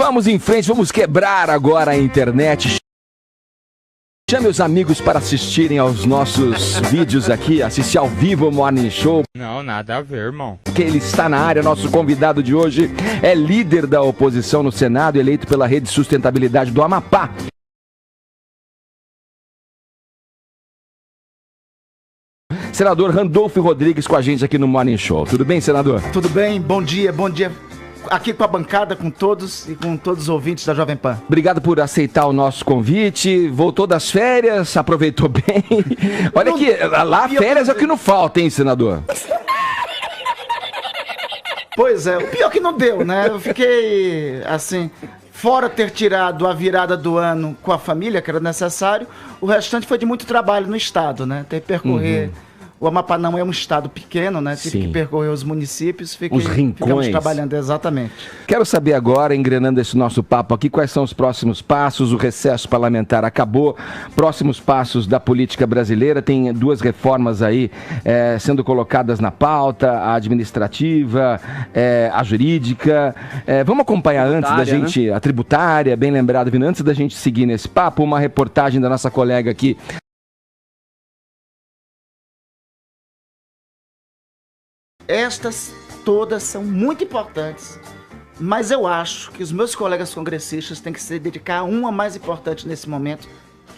Vamos em frente, vamos quebrar agora a internet. Chame os amigos para assistirem aos nossos vídeos aqui, assistir ao vivo o Morning Show. Não, nada a ver, irmão. Que ele está na área, nosso convidado de hoje é líder da oposição no Senado, eleito pela Rede de Sustentabilidade do Amapá. Senador Randolfo Rodrigues com a gente aqui no Morning Show. Tudo bem, senador? Tudo bem, bom dia aqui com a bancada, com todos e com todos os ouvintes da Jovem Pan. Obrigado por aceitar o nosso convite, voltou das férias, aproveitou bem. Olha aqui, lá férias é o que não falta, hein, senador? Pois é, o pior que não deu, né? Eu fiquei, assim, fora ter tirado a virada do ano com a família, que era necessário, o restante foi de muito trabalho no estado, né? Ter que percorrer... O Amapá não é um estado pequeno, né? Tive que percorrer os municípios. Os rincões. Ficamos trabalhando, exatamente. Quero saber agora, engrenando esse nosso papo aqui, quais são os próximos passos? O recesso parlamentar acabou. Próximos passos da política brasileira. Tem duas reformas aí sendo colocadas na pauta, a administrativa, a jurídica. Vamos acompanhar antes da gente, né? A tributária, bem lembrado, Vina, antes da gente seguir nesse papo, uma reportagem da nossa colega aqui. Estas todas são muito importantes, mas eu acho que os meus colegas congressistas têm que se dedicar a uma mais importante nesse momento,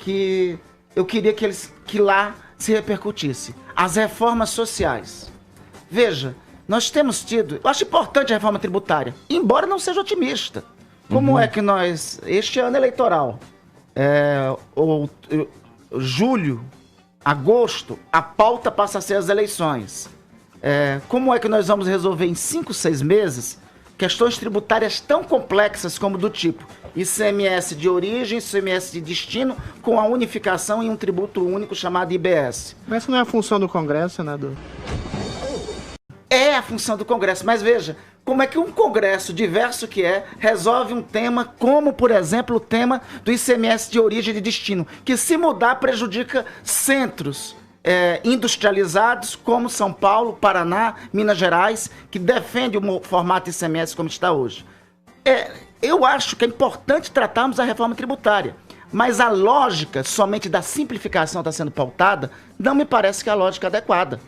que eu queria que lá se repercutisse. As reformas sociais. Veja, nós temos tido... Eu acho importante a reforma tributária, embora não seja otimista. Como é que nós... Este ano eleitoral, julho, agosto, a pauta passa a ser as eleições. Como é que nós vamos resolver em 5, 6 meses questões tributárias tão complexas como do tipo ICMS de origem, ICMS de destino, com a unificação em um tributo único chamado IBS? Mas isso não é a função do Congresso, senador? É a função do Congresso, mas veja, como é que um Congresso diverso que resolve um tema como, por exemplo, o tema do ICMS de origem e de destino, que se mudar prejudica centros industrializados como São Paulo, Paraná, Minas Gerais, que defende o formato ICMS como está hoje. Eu acho que é importante tratarmos a reforma tributária, mas a lógica somente da simplificação está sendo pautada, não me parece que é a lógica adequada.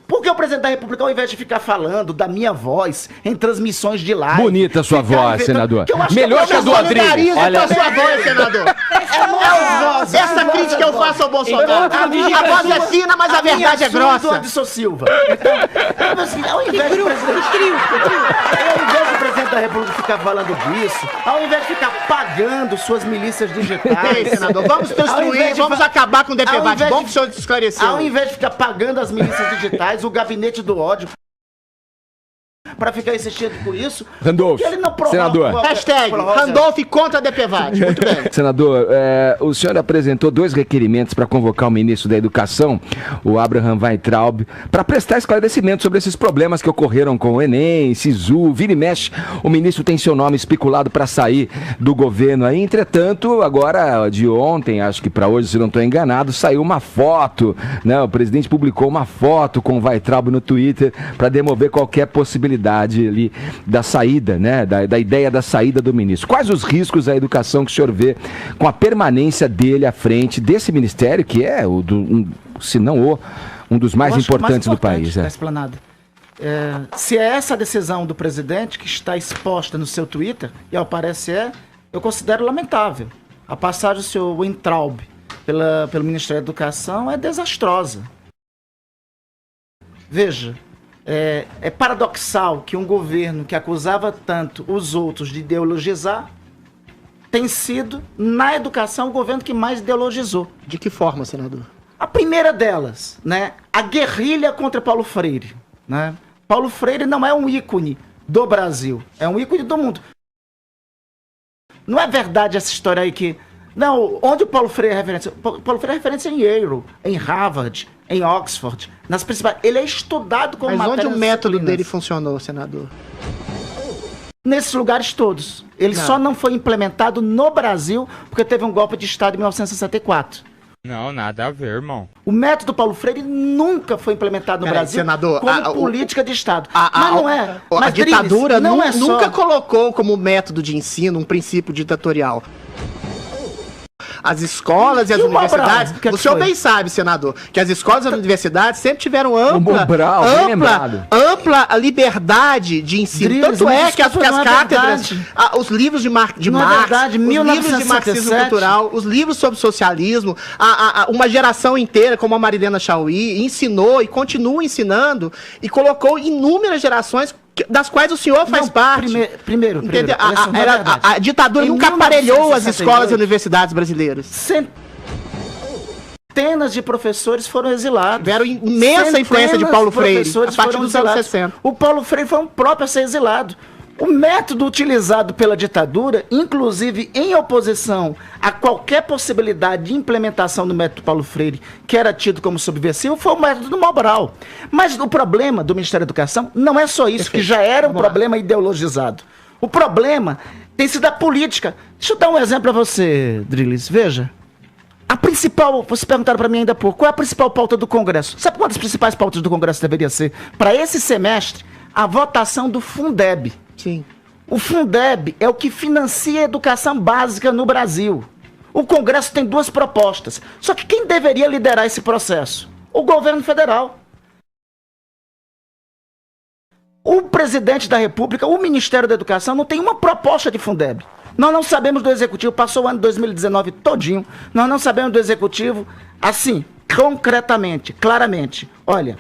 Porque o presidente da República, ao invés de ficar falando da minha voz em transmissões de live... Bonita a sua voz, senador. Melhor que a do Rodrigo. Olha a sua voz, senador. Essa crítica que eu faço ao Bolsonaro. A voz é fina, mas a verdade é grossa. Eduardo Silva. Então, ao invés do presidente da República ficar falando disso, ao invés de ficar pagando suas milícias digitais... senador, vamos construir, vamos acabar com o DPVAT. Bom que o senhor esclareceu. Ao invés de ficar pagando as milícias digitais, o gabinete do ódio, para ficar insistindo com isso, Randolfo, ele não senador. Hashtag Randolfo contra DPVAT. Muito bem. Senador, o senhor apresentou 2 requerimentos para convocar o ministro da Educação, o Abraham Weintraub, para prestar esclarecimento sobre esses problemas que ocorreram com o Enem, Sisu, vira e mexe. O ministro tem seu nome especulado para sair do governo aí. Entretanto, agora de ontem, acho que para hoje, se não estou enganado, saiu uma foto, né? O presidente publicou uma foto com o Weintraub no Twitter para demover qualquer possibilidade ali da saída, né, da ideia da saída do ministro. Quais os riscos à educação que o senhor vê com a permanência dele à frente desse ministério, que é se não um dos mais importantes do país? Esplanada. Se é essa a decisão do presidente que está exposta no seu Twitter, e ao parecer eu considero lamentável. A passagem do senhor Weintraub pelo Ministério da Educação é desastrosa. Veja, é paradoxal que um governo que acusava tanto os outros de ideologizar tem sido, na educação, o governo que mais ideologizou. De que forma, senador? A primeira delas, né, a guerrilha contra Paulo Freire. Né? Paulo Freire não é um ícone do Brasil, é um ícone do mundo. Não é verdade essa história aí que... Não, onde o Paulo Freire é referência? Paulo Freire é referência em Yale, em Harvard, em Oxford, nas principais... Ele é estudado como matéria. Mas onde o método dele funcionou, senador? Nesses lugares todos. Ele só não foi implementado no Brasil porque teve um golpe de Estado em 1964. Não, nada a ver, irmão. O método Paulo Freire nunca foi implementado no Brasil senador, como política de Estado. Mas não é. A Mas, ditadura Drilis, não é só... nunca colocou como método de ensino um princípio ditatorial. As escolas e as universidades... O senhor bem sabe, senador, que as escolas e as universidades sempre tiveram ampla liberdade de ensino. Drilis, tanto é que as cátedras, os livros de Marx, os livros de marxismo cultural, os livros sobre socialismo, uma geração inteira, como a Marilena Chauí, ensinou e continua ensinando e colocou inúmeras gerações das quais o senhor faz parte. Primeiro, a ditadura nunca aparelhou as escolas e universidades brasileiras. Centenas de professores foram exilados. Tiveram imensa influência de Paulo Freire a partir dos anos 60. O Paulo Freire foi um próprio a ser exilado. O método utilizado pela ditadura, inclusive em oposição a qualquer possibilidade de implementação do método Paulo Freire, que era tido como subversivo, foi o método do Mobral. Mas o problema do Ministério da Educação não é só isso, que já era um problema ideologizado. O problema tem sido a política. Deixa eu dar um exemplo para você, Drilis. Veja. A principal, vocês perguntaram para mim ainda há pouco, qual é a principal pauta do Congresso? Sabe qual das principais pautas do Congresso deveria ser? Para esse semestre, a votação do Fundeb. Sim. O Fundeb é o que financia a educação básica no Brasil. O Congresso tem duas propostas. Só que quem deveria liderar esse processo? O governo federal. O presidente da República, o Ministério da Educação, não tem uma proposta de Fundeb. Nós não sabemos do Executivo, passou o ano 2019 todinho, nós não sabemos do Executivo, assim, concretamente, claramente. Olha,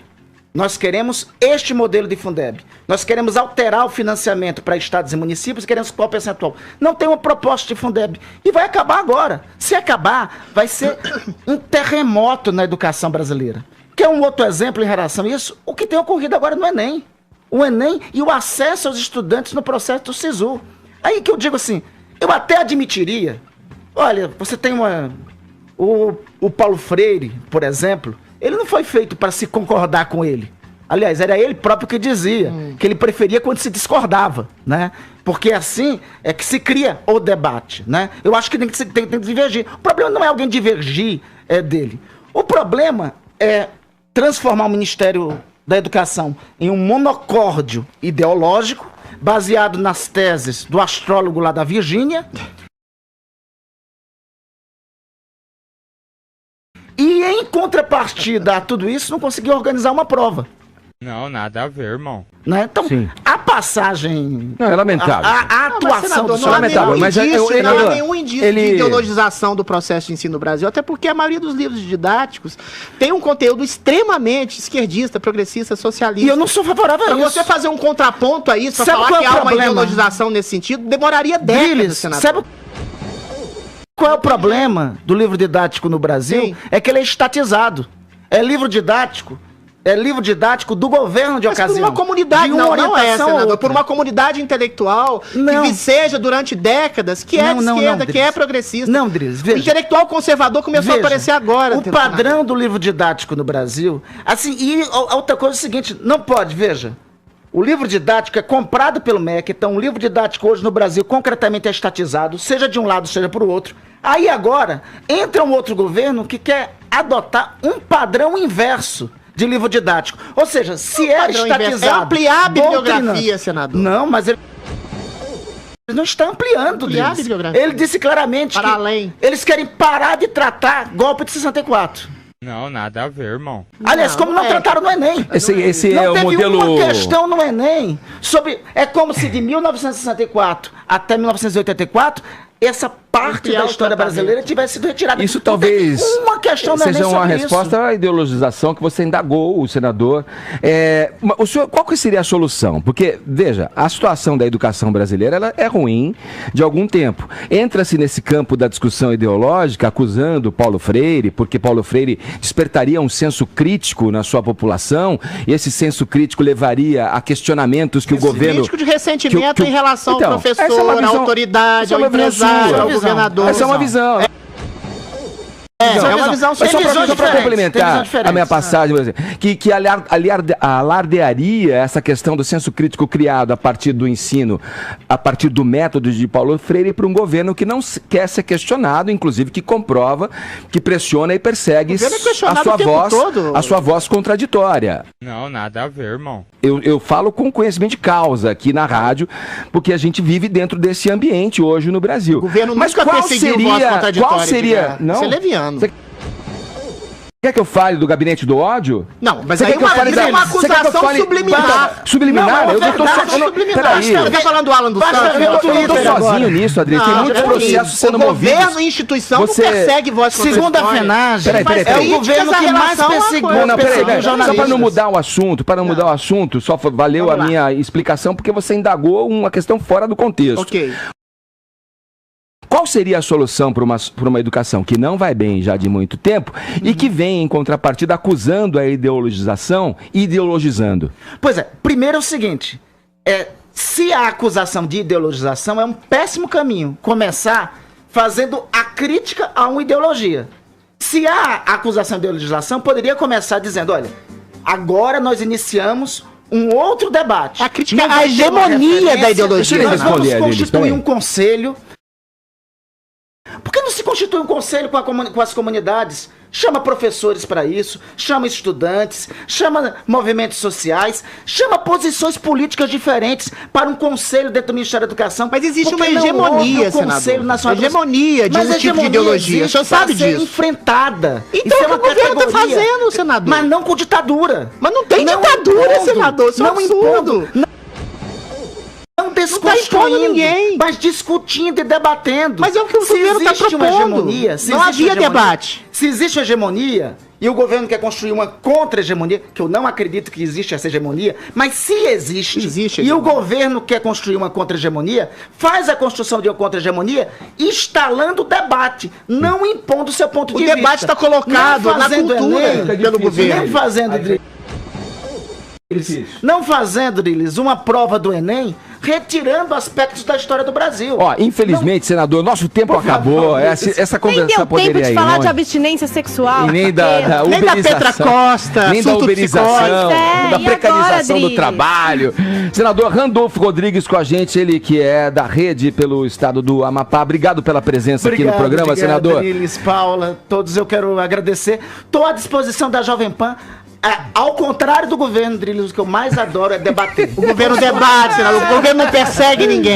nós queremos este modelo de Fundeb. Nós queremos alterar o financiamento para estados e municípios, queremos qual percentual. Não tem uma proposta de Fundeb. E vai acabar agora. Se acabar, vai ser um terremoto na educação brasileira. Quer um outro exemplo em relação a isso? O que tem ocorrido agora no Enem. O Enem e o acesso aos estudantes no processo do SISU. Aí que eu digo assim, eu até admitiria, olha, você tem o Paulo Freire, por exemplo, ele não foi feito para se concordar com ele. Aliás, era ele próprio que dizia que ele preferia quando se discordava, né? Porque assim é que se cria o debate, né? Eu acho que tem que divergir. O problema não é alguém divergir dele. O problema é transformar o Ministério da Educação em um monocórdio ideológico, baseado nas teses do astrólogo lá da Virgínia. E em contrapartida a tudo isso, não conseguiu organizar uma prova. Não, nada a ver, irmão. Né? Então, Sim. a passagem... Não, é lamentável. A atuação do não há lamentável, mas nenhum indício de ideologização do processo de ensino no Brasil, até porque a maioria dos livros didáticos tem um conteúdo extremamente esquerdista, progressista, socialista. E eu não sou favorável a isso. Pra você fazer um contraponto a isso, pra falar que há uma ideologização nesse sentido, demoraria décadas, senador. Sabe qual é o problema do livro didático no Brasil? Sim. É que ele é estatizado. É livro didático do governo de ocasião. Por uma comunidade, não é, senador, por uma comunidade intelectual que viceja durante décadas, que é de esquerda, que é progressista. Não, Drilis, veja. O intelectual conservador começou a aparecer agora. O padrão do livro didático no Brasil, assim, e outra coisa é o seguinte, não pode, veja, o livro didático é comprado pelo MEC, então o livro didático hoje no Brasil concretamente é estatizado, seja de um lado, seja para o outro. Aí agora, entra um outro governo que quer adotar um padrão inverso de livro didático. Ou seja, se é estatizado... É ampliar a bibliografia, senador. Não, mas ele não está ampliando. Ele disse claramente eles querem parar de tratar golpe de 64. Não, nada a ver, irmão. Aliás, como não trataram no Enem. Esse não é o teve modelo... uma questão no Enem sobre... É como se de 1964 até 1984... essa parte da história brasileira tivesse sido retirada. Isso talvez uma questão seja uma resposta à ideologização que você indagou, o senador. O senhor, qual que seria a solução? Porque, veja, a situação da educação brasileira ela é ruim de algum tempo. Entra-se nesse campo da discussão ideológica, acusando Paulo Freire, porque Paulo Freire despertaria um senso crítico na sua população, e esse senso crítico levaria a questionamentos que o governo... Crítico de ressentimento em relação ao professor, à autoridade, ao empresário, ao governador. Essa é uma visão. uma visão Mas só para complementar a minha passagem, que alardearia essa questão do senso crítico criado a partir do ensino, a partir do método de Paulo Freire, para um governo que não quer ser questionado, inclusive que comprova, que pressiona e persegue a sua voz contraditória. Não, nada a ver, irmão. Eu falo com conhecimento de causa aqui na rádio, porque a gente vive dentro desse ambiente hoje no Brasil. O governo Mas nunca perseguiu voz contraditória. Qual seria? Não? Você é leviano. Quer que eu fale do gabinete do ódio? Não, mas aí é uma acusação subliminar. Subliminar? Eu tô só... Peraí. Você tá falando do Alan dos Santos? Eu tô sozinho nisso, Adriano. Tem muitos processos sendo movidos. O governo e instituição não persegue voz contraditória. Segundo a FENAGE, é o governo que mais perseguiu jornalistas. Só para não mudar o assunto, só valeu a minha explicação, porque você indagou uma questão fora do contexto. Ok. Qual seria a solução para uma educação que não vai bem já de muito tempo e que vem em contrapartida acusando a ideologização e ideologizando? Pois é, primeiro é o seguinte, se a acusação de ideologização é um péssimo caminho, começar fazendo a crítica a uma ideologia. Se há acusação de ideologização, poderia começar dizendo, olha, agora nós iniciamos um outro debate. A crítica à hegemonia da ideologia. Nós vamos constituir um conselho. Por que não se constitui um conselho com as comunidades? Chama professores para isso, chama estudantes, chama movimentos sociais, chama posições políticas diferentes para um conselho dentro do Ministério da Educação. Mas existe uma hegemonia, senador. Hegemonia de um tipo de ideologia. O senhor sabe disso? Enfrentada. Então o que o governo está fazendo, senador? Mas não com ditadura. Mas não tem ditadura, senador. Isso é um absurdo. Não desconstruindo ninguém, mas discutindo e debatendo. Mas é o que o governo está propondo. Não havia debate. Se existe hegemonia e o governo quer construir uma contra-hegemonia, que eu não acredito que existe essa hegemonia, mas se existe e o governo quer construir uma contra-hegemonia, faz a construção de uma contra-hegemonia instalando o debate, não impondo o seu ponto de vista. O debate está colocado na cultura pelo governo. Nem fazendo... Não fazendo, Drilis, uma prova do Enem, retirando aspectos da história do Brasil. Ó, infelizmente, senador, nosso tempo acabou. Essa conversa poderia ir. Nem deu tempo de falar de abstinência sexual. E nem da nem da Petra Costa, nem da uberização, da precarização do trabalho. Senador Randolfo Rodrigues com a gente, ele que é da rede pelo estado do Amapá. Obrigado pela presença aqui no programa, senador. Drilis, Paula, todos eu quero agradecer. Estou à disposição da Jovem Pan. Ao contrário do governo, Drilis, o que eu mais adoro é debater. O governo debate, senador. O governo não persegue ninguém.